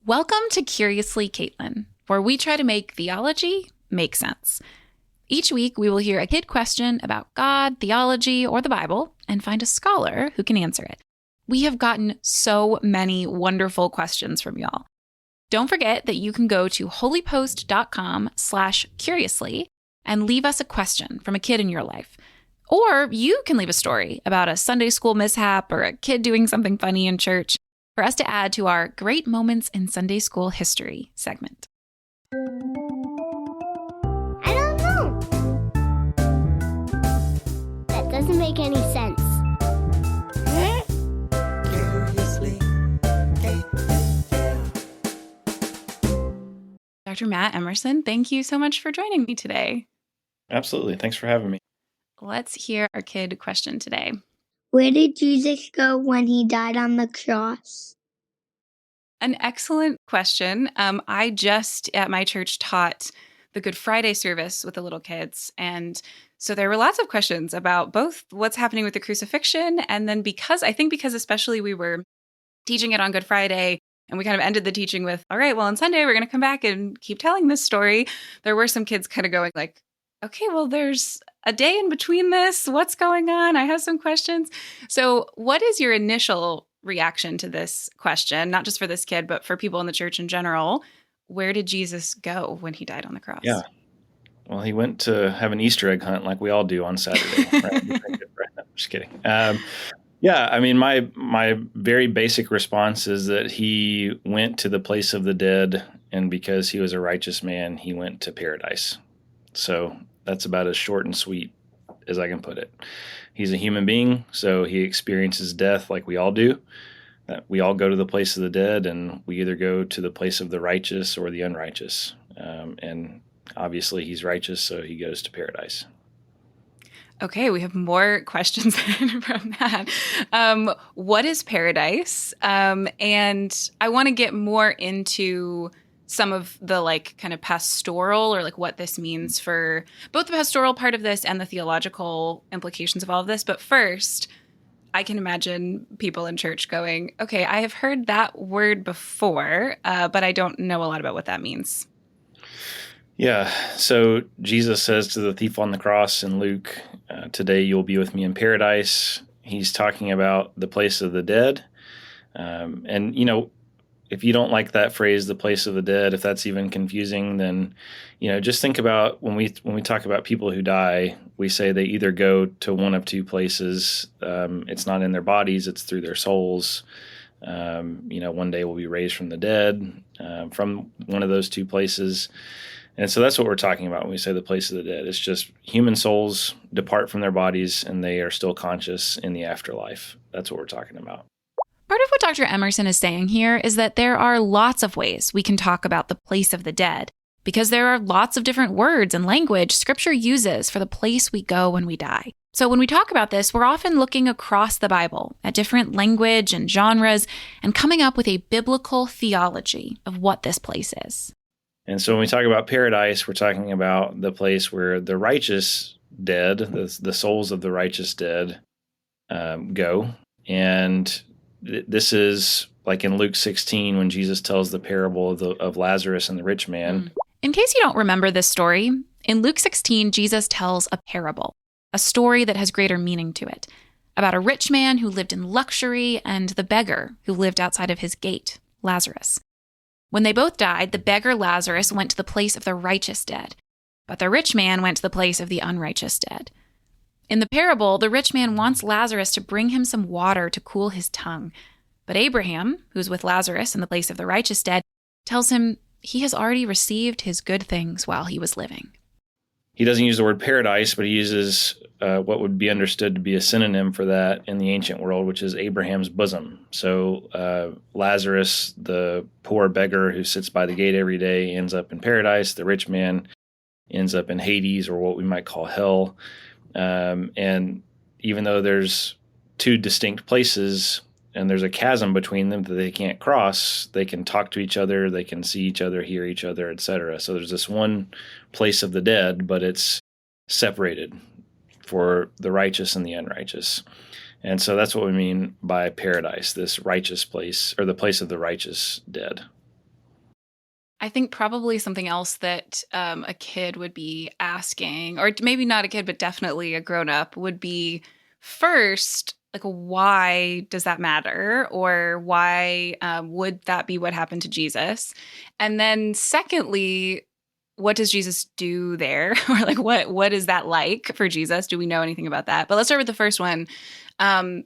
Welcome to Curiously Kaitlyn, where we try to make theology make sense. Each week, we will hear a kid question about God, theology, or the Bible, and find a scholar who can answer it. We have gotten so many wonderful questions from y'all. Don't forget that you can go to holypost.com/curiously and leave us a question from a kid in your life. Or you can leave a story about a Sunday school mishap or a kid doing something funny in church for us to add to our Great Moments in Sunday School History segment. I don't know. That doesn't make any sense. Curiously Kaitlyn. Dr. Matt Emerson, thank you so much for joining me today. Absolutely. Thanks for having me. Let's hear our kid question today. Where did Jesus go when he died on the cross? An excellent question. I just at my church taught the Good Friday service with the little kids. And so there were lots of questions about both what's happening with the crucifixion. And then because especially we were teaching it on Good Friday and we kind of ended the teaching with, all right, well, on Sunday, we're going to come back and keep telling this story. There were some kids kind of going like, okay, well, there's a day in between this. What's going on? I have some questions. So what is your initial reaction to this question? Not just for this kid, but for people in the church in general. Where did Jesus go when he died on the cross? Yeah. Well, he went to have an Easter egg hunt like we all do on Saturday. Right? No, I'm just kidding. Yeah, I mean, my very basic response is that he went to the place of the dead, and because he was a righteous man, he went to paradise. So that's about as short and sweet as I can put it. He's a human being, so he experiences death like we all do. We all go to the place of the dead, and we either go to the place of the righteous or the unrighteous. And obviously he's righteous, so he goes to paradise. Okay, we have more questions from that. What is paradise? And I want to get more into some of the kind of pastoral or what this means for both the pastoral part of this and the theological implications of all of this. But first, I can imagine people in church going, okay, I have heard that word before, but I don't know a lot about what that means. Yeah, so Jesus says to the thief on the cross in Luke, today you'll be with me in paradise. He's talking about the place of the dead. And, if you don't like that phrase, the place of the dead, if that's even confusing, then, just think about when we talk about people who die, we say they either go to one of two places. It's not in their bodies, it's through their souls. One day we'll be raised from the dead, from one of those two places. And so that's what we're talking about when we say the place of the dead. It's just human souls depart from their bodies and they are still conscious in the afterlife. That's what we're talking about. Part of what Dr. Emerson is saying here is that there are lots of ways we can talk about the place of the dead, because there are lots of different words and language Scripture uses for the place we go when we die. So when we talk about this, we're often looking across the Bible at different language and genres and coming up with a biblical theology of what this place is. And so when we talk about paradise, we're talking about the place where the righteous dead, the souls of the righteous dead, go. And this is like in Luke 16 when Jesus tells the parable of Lazarus and the rich man. In case you don't remember this story, in Luke 16, Jesus tells a parable, a story that has greater meaning to it, about a rich man who lived in luxury and the beggar who lived outside of his gate, Lazarus. When they both died, the beggar Lazarus went to the place of the righteous dead, but the rich man went to the place of the unrighteous dead. In the parable, the rich man wants Lazarus to bring him some water to cool his tongue. But Abraham, who's with Lazarus in the place of the righteous dead, tells him he has already received his good things while he was living. He doesn't use the word paradise, but he uses what would be understood to be a synonym for that in the ancient world, which is Abraham's bosom. So Lazarus, the poor beggar who sits by the gate every day, ends up in paradise. The rich man ends up in Hades, or what we might call hell. And even though there's two distinct places and there's a chasm between them that they can't cross, they can talk to each other, they can see each other, hear each other, etc. So there's this one place of the dead, but it's separated for the righteous and the unrighteous. And so that's what we mean by paradise, this righteous place, or the place of the righteous dead. I think probably something else that a kid would be asking, or maybe not a kid, but definitely a grown-up, would be first, like, why does that matter? Or why would that be what happened to Jesus? And then secondly, what does Jesus do there? Or like, what is that like for Jesus? Do we know anything about that? But let's start with the first one,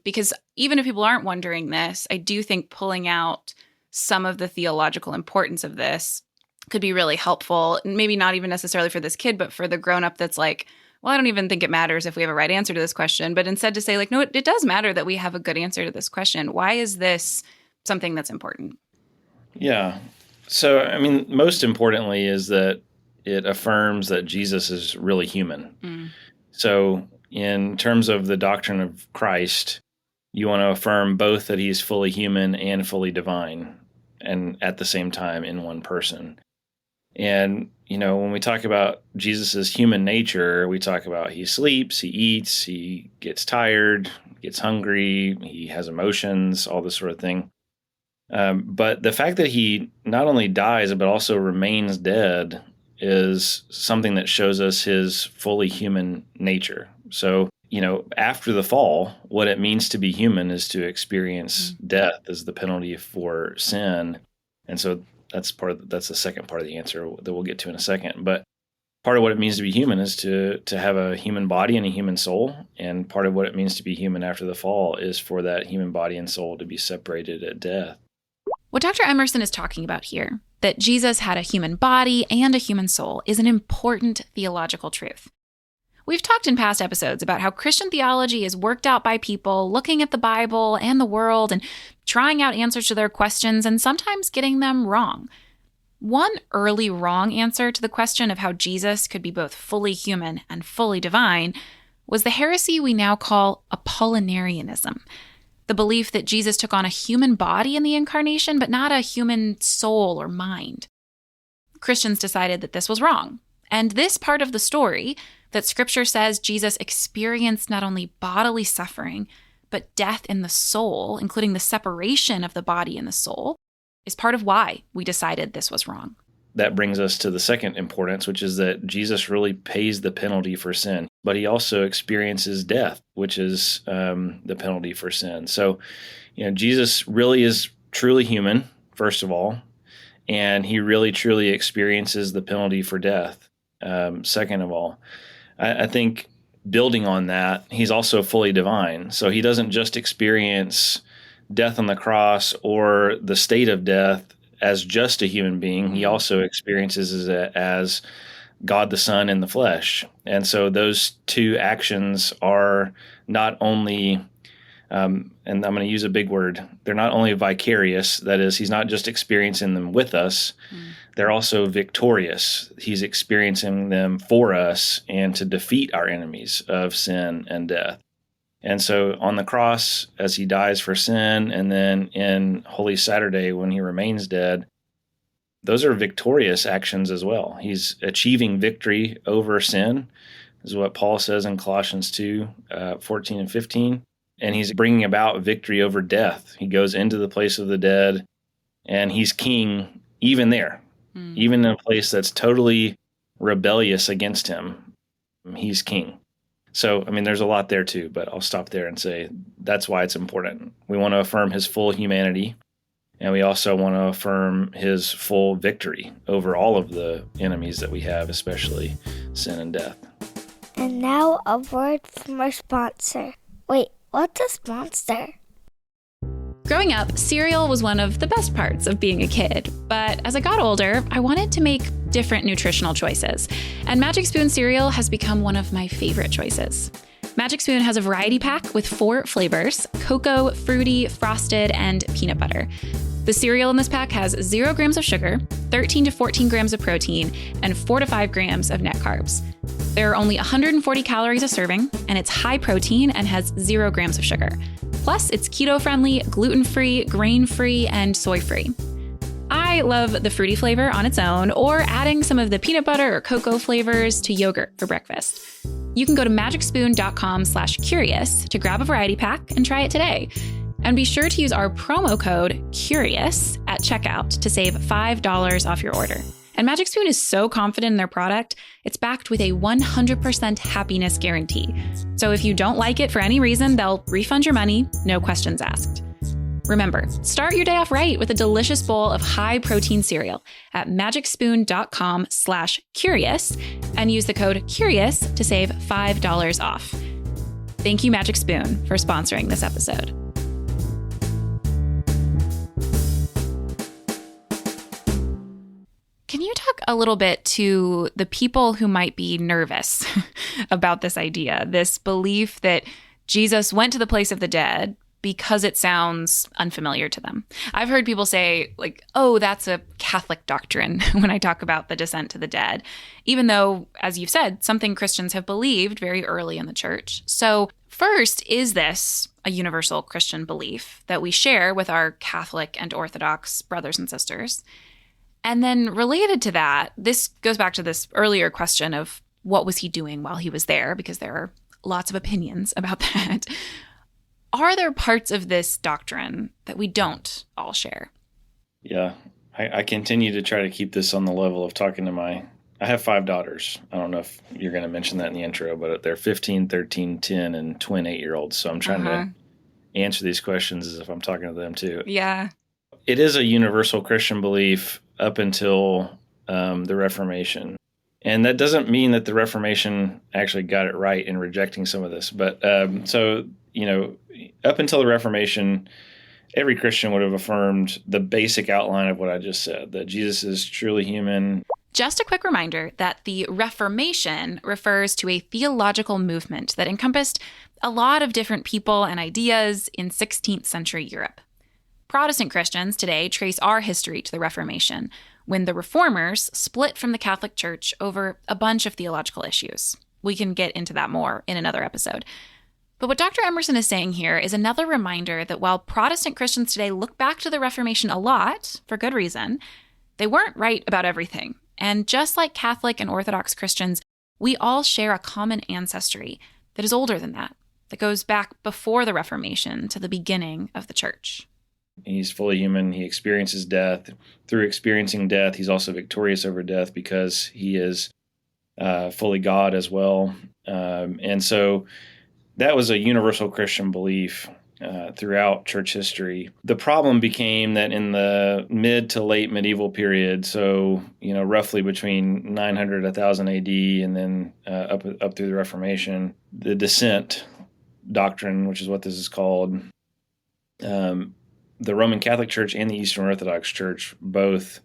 because even if people aren't wondering this, I do think pulling out some of the theological importance of this could be really helpful. Maybe not even necessarily for this kid, but for the grown-up that's like, well, I don't even think it matters if we have a right answer to this question. But instead to say, like, no, it does matter that we have a good answer to this question. Why is this something that's important? Yeah. So, I mean, most importantly is that it affirms that Jesus is really human. So in terms of the doctrine of Christ, you want to affirm both that he's fully human and fully divine, and at the same time in one person. And, when we talk about Jesus's human nature, we talk about he sleeps, he eats, he gets tired, gets hungry, he has emotions, all this sort of thing. But the fact that he not only dies, but also remains dead is something that shows us his fully human nature. So, after the fall, what it means to be human is to experience death as the penalty for sin. And so that's the second part of the answer that we'll get to in a second. But part of what it means to be human is to have a human body and a human soul. And part of what it means to be human after the fall is for that human body and soul to be separated at death. What Dr. Emerson is talking about here, that Jesus had a human body and a human soul, is an important theological truth. We've talked in past episodes about how Christian theology is worked out by people looking at the Bible and the world and trying out answers to their questions and sometimes getting them wrong. One early wrong answer to the question of how Jesus could be both fully human and fully divine was the heresy we now call Apollinarianism, the belief that Jesus took on a human body in the incarnation, but not a human soul or mind. Christians decided that this was wrong. And this part of the story, that Scripture says Jesus experienced not only bodily suffering, but death in the soul, including the separation of the body and the soul, is part of why we decided this was wrong. That brings us to the second importance, which is that Jesus really pays the penalty for sin, but he also experiences death, which is the penalty for sin. So, Jesus really is truly human, first of all, and he really truly experiences the penalty for death, second of all. I think building on that, he's also fully divine. So he doesn't just experience death on the cross or the state of death as just a human being. He also experiences it as God the Son in the flesh. And so those two actions are not only, and I'm going to use a big word, they're not only vicarious, that is, he's not just experiencing them with us, they're also victorious. He's experiencing them for us and to defeat our enemies of sin and death. And so on the cross, as he dies for sin, and then in Holy Saturday when he remains dead, those are victorious actions as well. He's achieving victory over sin, is what Paul says in Colossians 2, 14 and 15. And he's bringing about victory over death. He goes into the place of the dead, and he's king even there, even in a place that's totally rebellious against him. He's king. So, there's a lot there too, but I'll stop there and say that's why it's important. We want to affirm his full humanity, and we also want to affirm his full victory over all of the enemies that we have, especially sin and death. And now a word from our sponsor. Wait, what's a sponsor? Growing up, cereal was one of the best parts of being a kid. But as I got older, I wanted to make different nutritional choices. And Magic Spoon cereal has become one of my favorite choices. Magic Spoon has a variety pack with 4 flavors: cocoa, fruity, frosted, and peanut butter. The cereal in this pack has 0 grams of sugar, 13 to 14 grams of protein, and 4 to 5 grams of net carbs. There are only 140 calories a serving, and it's high protein and has 0 grams of sugar. Plus, it's keto-friendly, gluten-free, grain-free, and soy-free. I love the fruity flavor on its own, or adding some of the peanut butter or cocoa flavors to yogurt for breakfast. You can go to magicspoon.com/curious to grab a variety pack and try it today. And be sure to use our promo code CURIOUS at checkout to save $5 off your order. And Magic Spoon is so confident in their product, it's backed with a 100% happiness guarantee. So if you don't like it for any reason, they'll refund your money, no questions asked. Remember, start your day off right with a delicious bowl of high-protein cereal at magicspoon.com/curious and use the code CURIOUS to save $5 off. Thank you, Magic Spoon, for sponsoring this episode. Can you talk a little bit to the people who might be nervous about this idea, this belief that Jesus went to the place of the dead because it sounds unfamiliar to them? I've heard people say, like, oh, that's a Catholic doctrine when I talk about the descent to the dead, even though, as you've said, something Christians have believed very early in the church. So first, is this a universal Christian belief that we share with our Catholic and Orthodox brothers and sisters? And then related to that, this goes back to this earlier question of what was he doing while he was there, because there are lots of opinions about that. Are there parts of this doctrine that we don't all share? Yeah, I continue to try to keep this on the level of talking to I have 5 daughters. I don't know if you're going to mention that in the intro, but they're 15, 13, 10, and twin 8-year-olds. So I'm trying to answer these questions as if I'm talking to them too. Yeah. It is a universal Christian belief up until the Reformation. And that doesn't mean that the Reformation actually got it right in rejecting some of this. But up until the Reformation, every Christian would have affirmed the basic outline of what I just said, that Jesus is truly human. Just a quick reminder that the Reformation refers to a theological movement that encompassed a lot of different people and ideas in 16th century Europe. Protestant Christians today trace our history to the Reformation, when the Reformers split from the Catholic Church over a bunch of theological issues. We can get into that more in another episode. But what Dr. Emerson is saying here is another reminder that while Protestant Christians today look back to the Reformation a lot, for good reason, they weren't right about everything. And just like Catholic and Orthodox Christians, we all share a common ancestry that is older than that goes back before the Reformation to the beginning of the church. He's fully human. He experiences death. Through experiencing death, he's also victorious over death because he is fully God as well. And so that was a universal Christian belief throughout church history. The problem became that in the mid to late medieval period, so roughly between 900 1000 AD and then up through the Reformation, the descent doctrine, which is what this is called, the Roman Catholic Church and the Eastern Orthodox Church both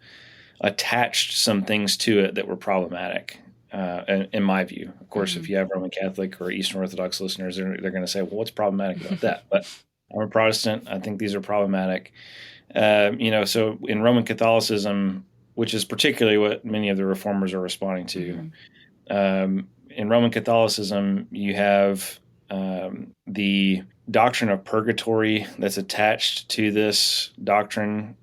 attached some things to it that were problematic. In my view. Of course, if you have Roman Catholic or Eastern Orthodox listeners, they're going to say, well, what's problematic about that? But I'm a Protestant. I think these are problematic. So in Roman Catholicism, which is particularly what many of the reformers are responding to, in Roman Catholicism, you have the doctrine of purgatory that's attached to this doctrine.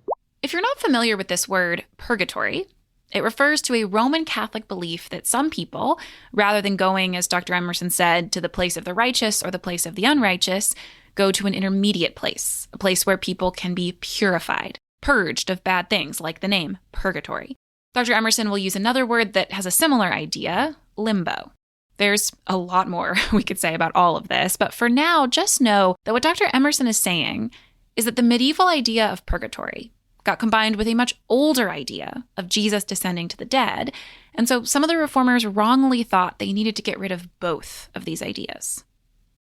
If you're not familiar with this word, purgatory, it refers to a Roman Catholic belief that some people, rather than going, as Dr. Emerson said, to the place of the righteous or the place of the unrighteous, go to an intermediate place, a place where people can be purified, purged of bad things, like the name purgatory. Dr. Emerson will use another word that has a similar idea, limbo. There's a lot more we could say about all of this, but for now, just know that what Dr. Emerson is saying is that the medieval idea of purgatory got combined with a much older idea of Jesus descending to the dead. And so some of the reformers wrongly thought they needed to get rid of both of these ideas.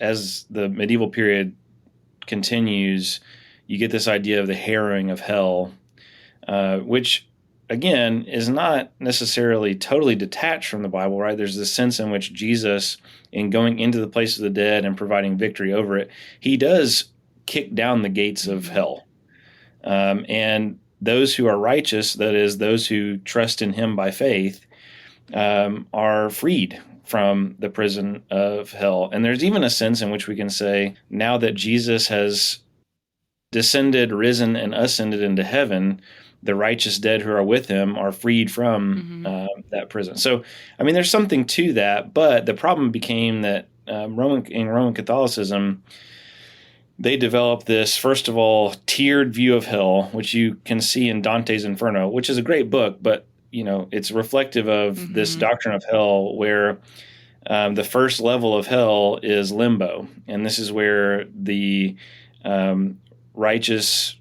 As the medieval period continues, you get this idea of the harrowing of hell, which, again, is not necessarily totally detached from the Bible, right? There's this sense in which Jesus, in going into the place of the dead and providing victory over it, he does kick down the gates of hell. And those who are righteous, that is, those who trust in him by faith, are freed from the prison of hell. And there's even a sense in which we can say, now that Jesus has descended, risen, and ascended into heaven, the righteous dead who are with him are freed from that prison. So, I mean, there's something to that, but the problem became that in Roman Catholicism, they develop this, first of all, tiered view of hell, which you can see in Dante's Inferno, which is a great book, but it's reflective of this doctrine of hell where the first level of hell is limbo. And this is where the righteous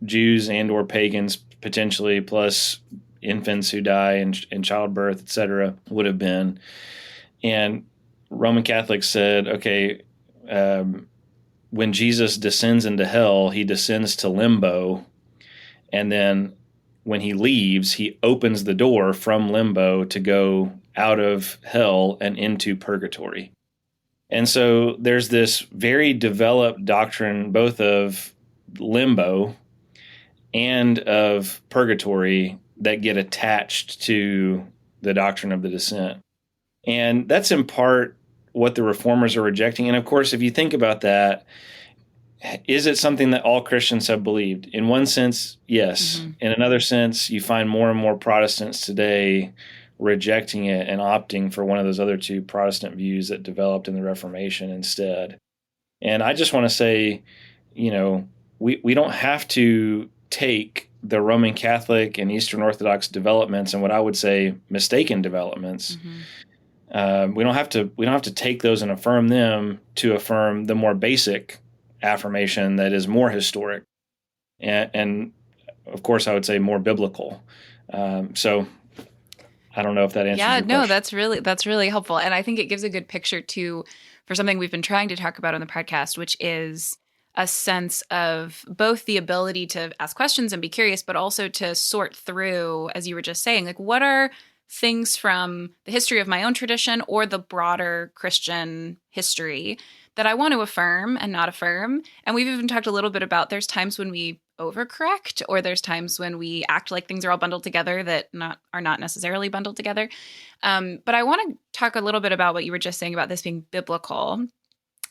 Jews and or pagans potentially, plus infants who die in childbirth, etc., would have been. And Roman Catholics said, okay, when Jesus descends into hell, he descends to limbo, and then when he leaves, he opens the door from limbo to go out of hell and into purgatory. And so there's this very developed doctrine both of limbo and of purgatory that get attached to the doctrine of the descent. And that's in part what the reformers are rejecting. And of course, if you think about that, is it something that all Christians have believed? In one sense, yes. In another sense, you find more and more Protestants today rejecting it and opting for one of those other two Protestant views that developed in the Reformation instead. And I just want to say, we don't have to take the Roman Catholic and Eastern Orthodox developments and what I would say mistaken developments. We don't have to take those and affirm them to affirm the more basic affirmation that is more historic and of course I would say more biblical. So I don't know if that answers your question. That's really helpful. And I think it gives a good picture too for something we've been trying to talk about on the podcast, which is a sense of both the ability to ask questions and be curious, but also to sort through, as you were just saying, like what are things from the history of my own tradition or the broader Christian history that I want to affirm and not affirm. And we've even talked a little bit about there's times when we overcorrect, or there's times when we act like things are all bundled together that are not necessarily bundled together. But I want to talk a little bit about what you were just saying about this being biblical.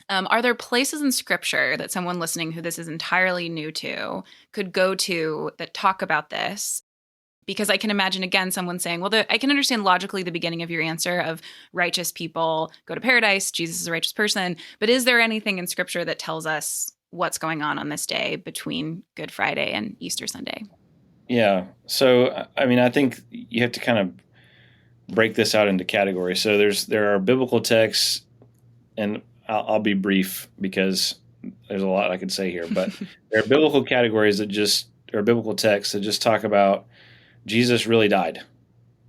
Are there places in Scripture that someone listening who this is entirely new to could go to that talk about this? Because I can imagine, again, someone saying, well, I can understand logically the beginning of your answer of righteous people go to paradise, Jesus is a righteous person, but is there anything in Scripture that tells us what's going on this day between Good Friday and Easter Sunday? Yeah. So, I think you have to kind of break this out into categories. So there are biblical texts, and I'll be brief because there's a lot I could say here, but there are biblical categories or biblical texts that just talk about Jesus really died.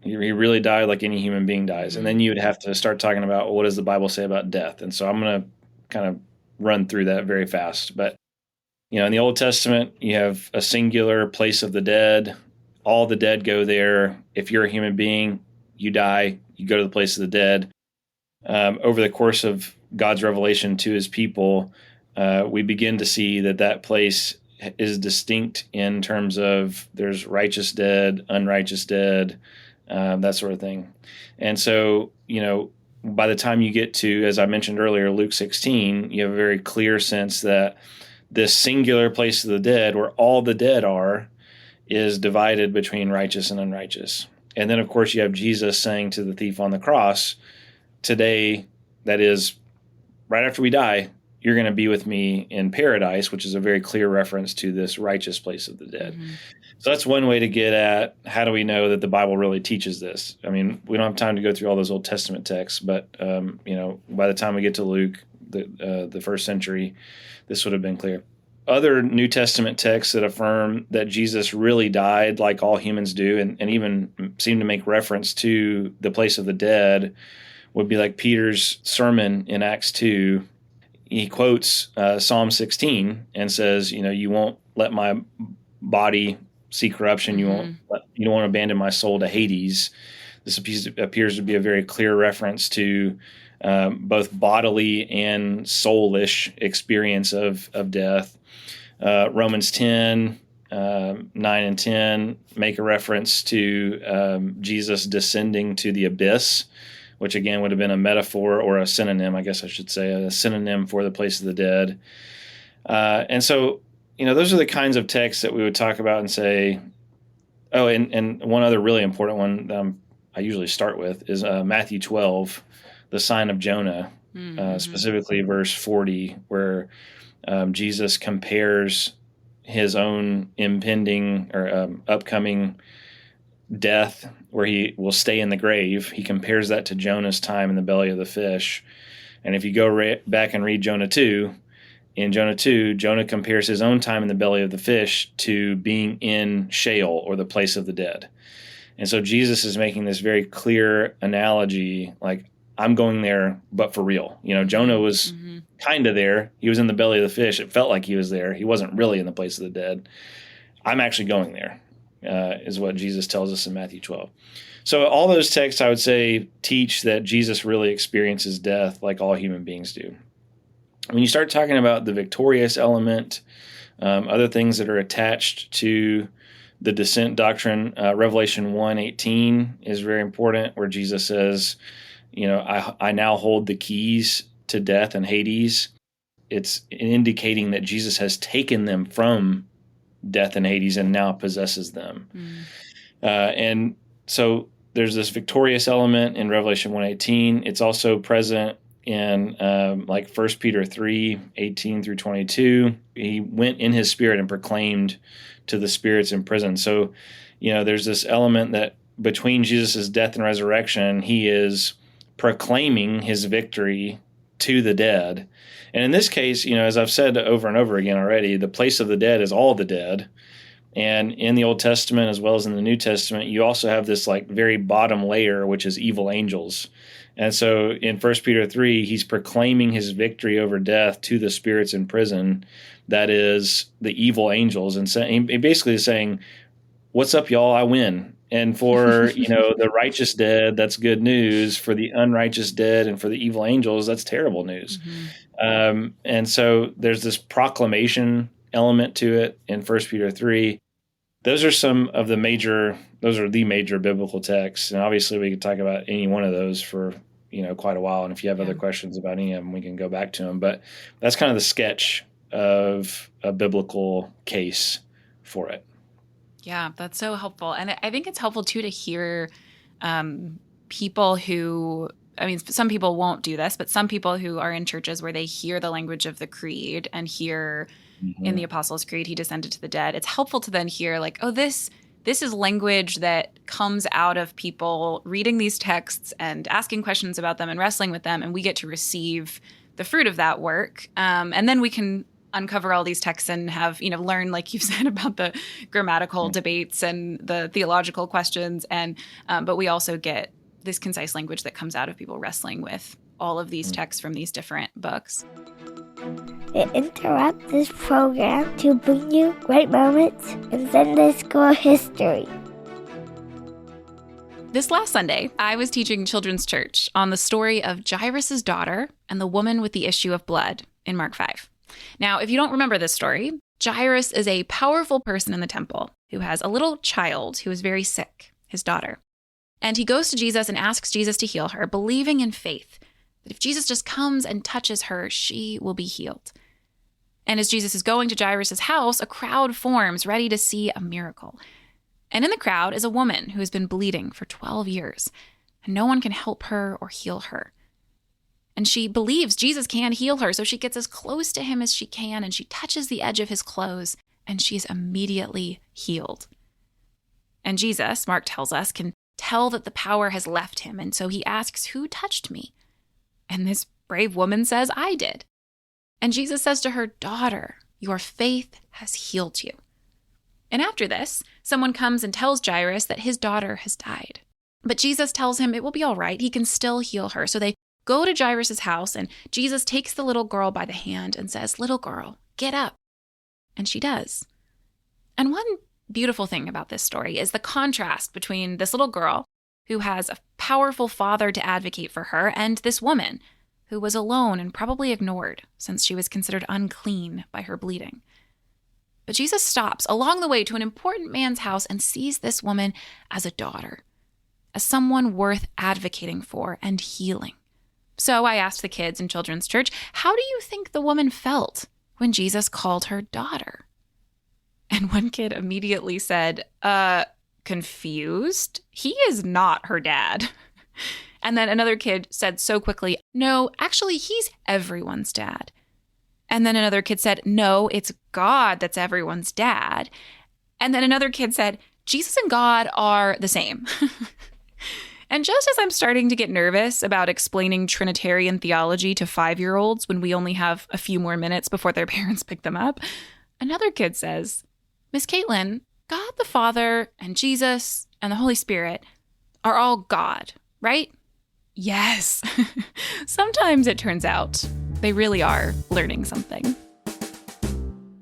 He really died like any human being dies. And then you would have to start talking about, well, what does the Bible say about death? And so I'm going to kind of run through that very fast. But, in the Old Testament, you have a singular place of the dead. All the dead go there. If you're a human being, you die, you go to the place of the dead. Over the course of God's revelation to his people, we begin to see that place is distinct in terms of there's righteous dead, unrighteous dead, that sort of thing. And so, by the time you get to, as I mentioned earlier, Luke 16, you have a very clear sense that this singular place of the dead, where all the dead are, is divided between righteous and unrighteous. And then, of course, you have Jesus saying to the thief on the cross, today, that is, right after we die, you're going to be with me in paradise, which is a very clear reference to this righteous place of the dead. So that's one way to get at how do we know that the Bible really teaches this? We don't have time to go through all those Old Testament texts, but by the time we get to Luke, the first century, this would have been clear. Other New Testament texts that affirm that Jesus really died like all humans do, and even seem to make reference to the place of the dead, would be like Peter's sermon in Acts 2. He quotes Psalm 16 and says, you won't let my body see corruption. You don't want to abandon my soul to Hades. This appears to be a very clear reference to both bodily and soulish experience of death. Romans 10, 9 and 10 make a reference to Jesus descending to the abyss, which again would have been a metaphor or a synonym, I guess I should say, a synonym for the place of the dead. And so, those are the kinds of texts that we would talk about and say, oh, and one other really important one that I usually start with is Matthew 12, the sign of Jonah, specifically verse 40, where Jesus compares his own impending or upcoming death, where he will stay in the grave. He compares that to Jonah's time in the belly of the fish. And if you go back and read Jonah 2, in Jonah 2, Jonah compares his own time in the belly of the fish to being in Sheol, or the place of the dead. And so Jesus is making this very clear analogy, like, I'm going there, but for real. Jonah was kind of there. He was in the belly of the fish. It felt like he was there. He wasn't really in the place of the dead. I'm actually going there, is what Jesus tells us in Matthew 12. So all those texts, I would say, teach that Jesus really experiences death like all human beings do. When you start talking about the victorious element, other things that are attached to the descent doctrine, Revelation 1:18 is very important, where Jesus says, I now hold the keys to death and Hades. It's indicating that Jesus has taken them from death and Hades and now possesses them. And so there's this victorious element in Revelation 1:18. It's also present in 1 Peter 3:18 through 22. He went in his spirit and proclaimed to the spirits in prison. So, there's this element that between Jesus' death and resurrection, he is proclaiming his victory to the dead. And in this case, as I've said over and over again already, the place of the dead is all the dead. And in the Old Testament, as well as in the New Testament, you also have this very bottom layer, which is evil angels. And so in 1 Peter 3, he's proclaiming his victory over death to the spirits in prison, that is the evil angels. And he basically is saying, what's up, y'all? I win. And for, the righteous dead, that's good news. For the unrighteous dead and for the evil angels, that's terrible news. And so there's this proclamation element to it in 1 Peter 3. Those are the major biblical texts. And obviously we could talk about any one of those for, quite a while. And if you have other questions about any of them, we can go back to them. But that's kind of the sketch of a biblical case for it. Yeah, that's so helpful. And I think it's helpful, too, to hear people who, some people won't do this, but some people who are in churches where they hear the language of the creed and hear in the Apostles' Creed, he descended to the dead. It's helpful to then hear this is language that comes out of people reading these texts and asking questions about them and wrestling with them, and we get to receive the fruit of that work. And then we can uncover all these texts and have, learn, like you've said, about the grammatical debates and the theological questions. And but we also get this concise language that comes out of people wrestling with all of these texts from these different books. We interrupt this program to bring you great moments in Sunday school history. This last Sunday, I was teaching children's church on the story of Jairus' daughter and the woman with the issue of blood in Mark 5. Now, if you don't remember this story, Jairus is a powerful person in the temple who has a little child who is very sick, his daughter. And he goes to Jesus and asks Jesus to heal her, believing in faith that if Jesus just comes and touches her, she will be healed. And as Jesus is going to Jairus' house, a crowd forms ready to see a miracle. And in the crowd is a woman who has been bleeding for 12 years, and no one can help her or heal her. And she believes Jesus can heal her, so she gets as close to him as she can, and she touches the edge of his clothes, and she is immediately healed. And Jesus, Mark tells us, can tell that the power has left him, and so he asks, "Who touched me?" And this brave woman says, "I did." And Jesus says to her, "Daughter, your faith has healed you." And after this, someone comes and tells Jairus that his daughter has died. But Jesus tells him it will be all right. He can still heal her. So they go to Jairus' house, and Jesus takes the little girl by the hand and says, "Little girl, get up." And she does. And one beautiful thing about this story is the contrast between this little girl, who has a powerful father to advocate for her, and this woman, who was alone and probably ignored since she was considered unclean by her bleeding. But Jesus stops along the way to an important man's house and sees this woman as a daughter, as someone worth advocating for and healing. So I asked the kids in children's church, how do you think the woman felt when Jesus called her daughter? And one kid immediately said, confused? He is not her dad. And then another kid said so quickly, no, actually, he's everyone's dad. And then another kid said, no, it's God that's everyone's dad. And then another kid said, Jesus and God are the same. And just as I'm starting to get nervous about explaining Trinitarian theology to 5-year-olds when we only have a few more minutes before their parents pick them up, another kid says, Miss Kaitlyn, God the Father and Jesus and the Holy Spirit are all God, right? Yes. Sometimes it turns out they really are learning something.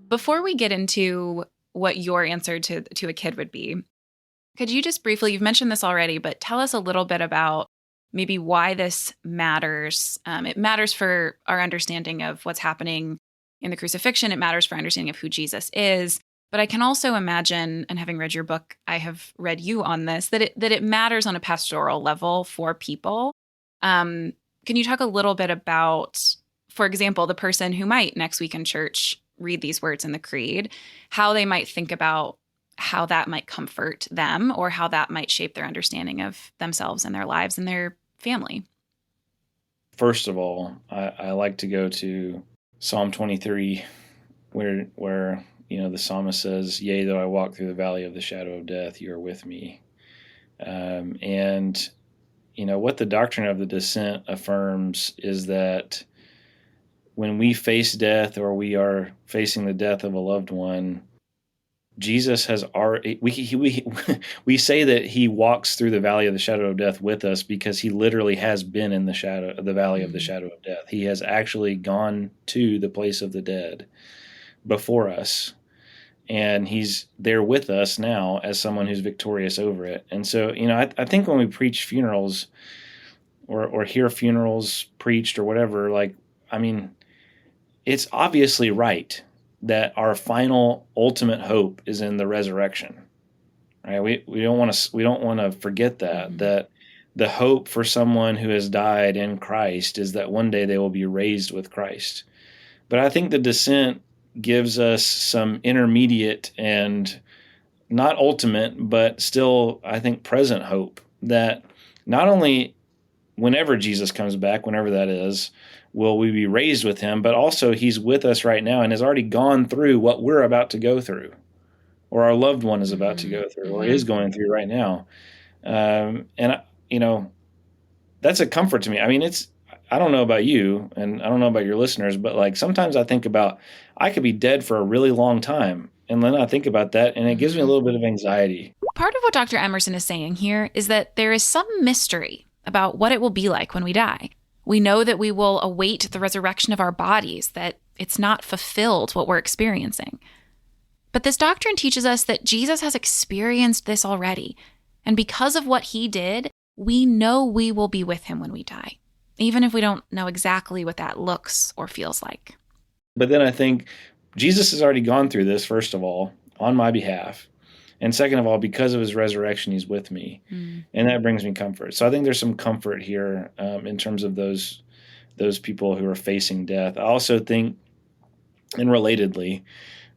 Before we get into what your answer to a kid would be, could you just briefly, you've mentioned this already, but tell us a little bit about maybe why this matters. It matters for our understanding of what's happening in the crucifixion. It matters for understanding of who Jesus is. But I can also imagine, and having read your book, I have read you on this, that it matters on a pastoral level for people. Can you talk a little bit about, for example, the person who might next week in church read these words in the creed, how they might think about how that might comfort them or how that might shape their understanding of themselves and their lives and their family? First of all, I like to go to Psalm 23, where the psalmist says, "Yea, though I walk through the valley of the shadow of death, you are with me." And what the doctrine of the descent affirms is that when we face death or we are facing the death of a loved one, Jesus has already, we say that he walks through the valley of the shadow of death with us because he literally has been in the valley of the shadow of death. He has actually gone to the place of the dead before us, and he's there with us now as someone who's victorious over it. And so, I think when we preach funerals or hear funerals preached or whatever, it's obviously right that our final ultimate hope is in the resurrection, right? We don't want to forget that the hope for someone who has died in Christ is that one day they will be raised with Christ. But I think the descent gives us some intermediate and not ultimate, but still, I think, present hope that not only whenever Jesus comes back, whenever that is, will we be raised with him, but also he's with us right now and has already gone through what we're about to go through, or our loved one is about to go through, or is going through right now. That's a comfort to me. I mean, I don't know about you, and I don't know about your listeners, but sometimes I think about, I could be dead for a really long time. And then I think about that, and it gives me a little bit of anxiety. Part of what Dr. Emerson is saying here is that there is some mystery about what it will be like when we die. We know that we will await the resurrection of our bodies, that it's not fulfilled what we're experiencing. But this doctrine teaches us that Jesus has experienced this already. And because of what he did, we know we will be with him when we die, even if we don't know exactly what that looks or feels like. But then I think Jesus has already gone through this, first of all, on my behalf. And second of all, because of his resurrection, he's with me. And that brings me comfort. So I think there's some comfort here in terms of those people who are facing death. I also think, and relatedly,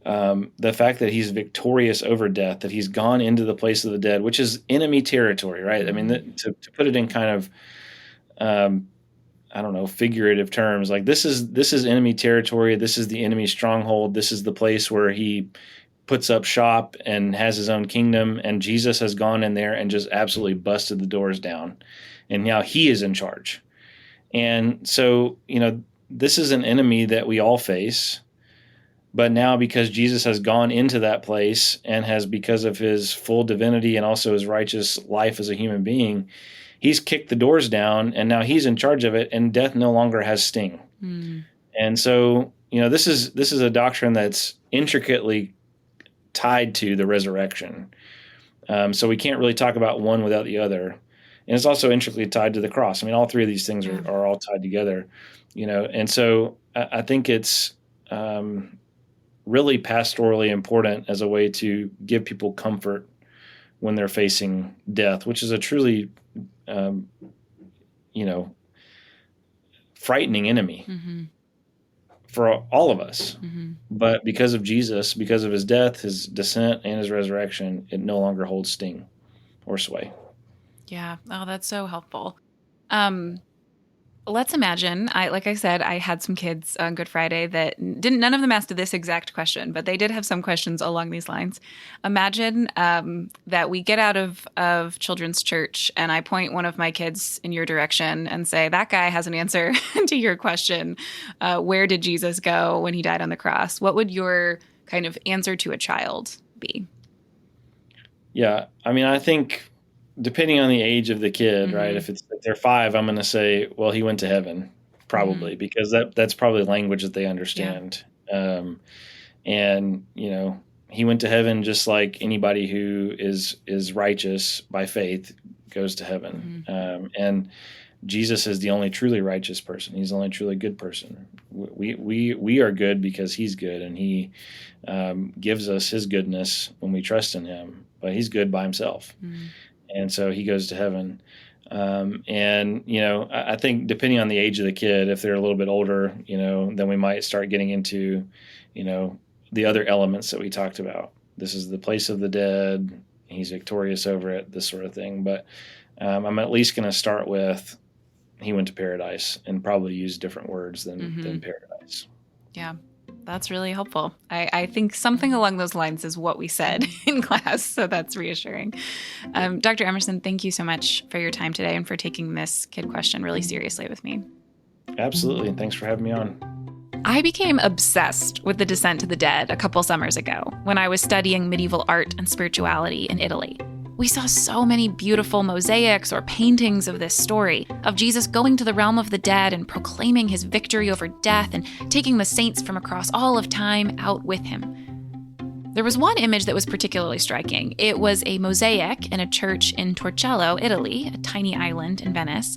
the fact that he's victorious over death, that he's gone into the place of the dead, which is enemy territory, right? I mean, to put it in kind of, figurative terms, like this is enemy territory. This is the enemy stronghold. This is the place where he puts up shop and has his own kingdom, and Jesus has gone in there and just absolutely busted the doors down, and now he is in charge. And so, this is an enemy that we all face, but now because Jesus has gone into that place and has, because of his full divinity and also his righteous life as a human being, he's kicked the doors down, and now he's in charge of it, and death no longer has sting. And so, this is a doctrine that's intricately tied to the resurrection. So we can't really talk about one without the other. And it's also intricately tied to the cross. I mean, all three of these things are all tied together, and so I think it's really pastorally important as a way to give people comfort when they're facing death, which is a truly, frightening enemy. For all of us. But because of Jesus, because of his death, his descent, and his resurrection, it no longer holds sting or sway. Yeah. Oh, that's so helpful. Let's imagine, like I said, I had some kids on Good Friday that none of them asked this exact question, but they did have some questions along these lines. Imagine that we get out of children's church and I point one of my kids in your direction and say, that guy has an answer to your question. Where did Jesus go when he died on the cross? What would your kind of answer to a child be? Yeah, I mean, I think depending on the age of the kid, right? If they're 5, I'm going to say, well, he went to heaven, probably, because that's probably language that they understand. Yeah. And he went to heaven just like anybody who is righteous by faith goes to heaven. And Jesus is the only truly righteous person. He's the only truly good person. We are good because he's good, and he gives us his goodness when we trust in him. But he's good by himself. And so he goes to heaven. And, I think depending on the age of the kid, if they're a little bit older, then we might start getting into, the other elements that we talked about. This is the place of the dead. He's victorious over it, this sort of thing. But I'm at least going to start with he went to paradise and probably use different words than paradise. Yeah. That's really helpful. I think something along those lines is what we said in class, so that's reassuring. Dr. Emerson, thank you so much for your time today and for taking this kid question really seriously with me. Absolutely, and thanks for having me on. I became obsessed with the descent to the dead a couple summers ago when I was studying medieval art and spirituality in Italy. We saw so many beautiful mosaics or paintings of this story, of Jesus going to the realm of the dead and proclaiming his victory over death and taking the saints from across all of time out with him. There was one image that was particularly striking. It was a mosaic in a church in Torcello, Italy, a tiny island in Venice.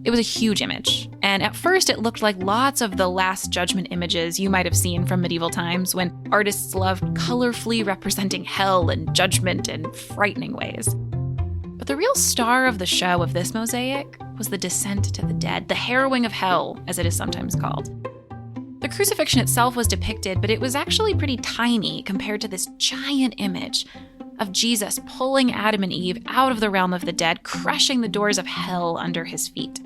It was a huge image, and at first it looked like lots of the Last Judgement images you might have seen from medieval times when artists loved colorfully representing hell and judgment in frightening ways. But the real star of the show of this mosaic was the descent to the dead, the harrowing of hell, as it is sometimes called. The crucifixion itself was depicted, but it was actually pretty tiny compared to this giant image of Jesus pulling Adam and Eve out of the realm of the dead, crushing the doors of hell under his feet.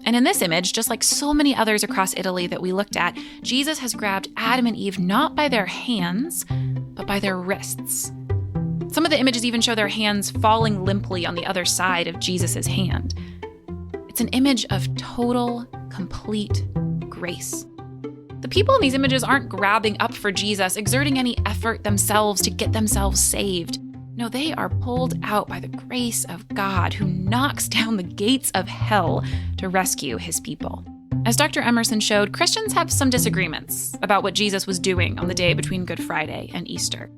And in this image, just like so many others across Italy that we looked at, Jesus has grabbed Adam and Eve not by their hands, but by their wrists. Some of the images even show their hands falling limply on the other side of Jesus' hand. It's an image of total, complete grace. The people in these images aren't grabbing up for Jesus, exerting any effort themselves to get themselves saved. No, they are pulled out by the grace of God, who knocks down the gates of hell to rescue his people. As Dr. Emerson showed, Christians have some disagreements about what Jesus was doing on the day between Good Friday and Easter.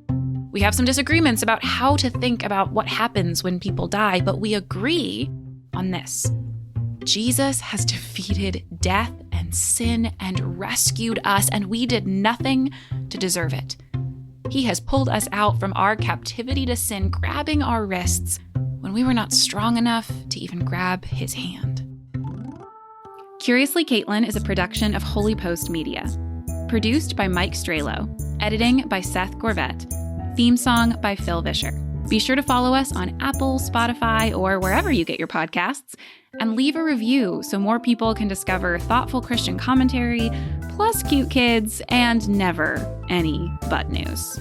We have some disagreements about how to think about what happens when people die, but we agree on this. Jesus has defeated death and sin and rescued us, and we did nothing to deserve it. He has pulled us out from our captivity to sin, grabbing our wrists when we were not strong enough to even grab his hand. Curiously Kaitlyn is a production of Holy Post Media. Produced by Mike Stralo. Editing by Seth Gorvet. Theme song by Phil Vischer. Be sure to follow us on Apple, Spotify, or wherever you get your podcasts, and leave a review so more people can discover thoughtful Christian commentary, plus cute kids, and never any butt news.